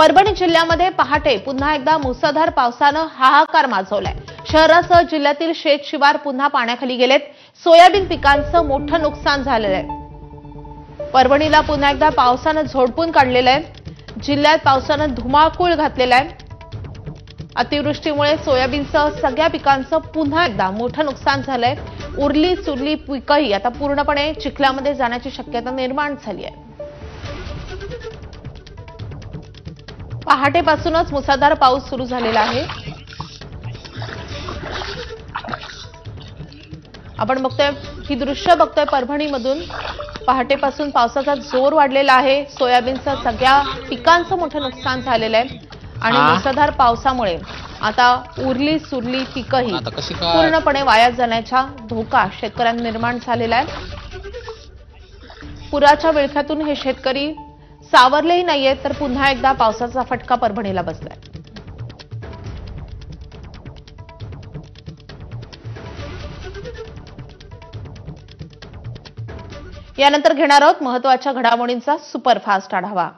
परभणी जिल्ह्यामध्ये पहाटे पुन्हा एकदा मुसळधार पावसानं हाहाकार माजवलाय। शहरासह जिल्ह्यातील शेत शिवार पुन्हा पाण्याखाली गेलेत। सोयाबीन पिकांचं मोठं नुकसान झालेलं आहे। परभणीला पुन्हा एकदा पावसानं झोडपून काढलेलं आहे। जिल्ह्यात पावसानं धुमाकूळ घातलेला आहे। अतिवृष्टीमुळे सोयाबीनसह सगळ्या पिकांचं पुन्हा एकदा मोठं नुकसान झालंय। उरली सुरली पिकंही आता पूर्णपणे चिखलामध्ये जाण्याची शक्यता निर्माण झाली आहे। पहाटेपासूनच मुसळधार पाऊस सुरू झालेला आहे। आपण बघतोय ही दृश्य बघतोय परभणीमधून। पहाटेपासून पावसाचा जोर वाढलेला आहे। सोयाबीनसह सगळ्या पिकांचं मोठं नुकसान झालेलं आहे आणि मुसळधार पावसामुळे आता उरली सुरली पिकंही पूर्णपणे वाया जाण्याचा धोका शेतकऱ्यांना निर्माण झालेला आहे। पुराच्या विळख्यातून हे शेतकरी सावरलेही नाहीये, तर पुन्हा एकदा पावसाचा फटका परभणीला बसलाय। यानंतर घेणार आहोत महत्त्वाच्या घडामोडींचा सुपरफास्ट आढावा।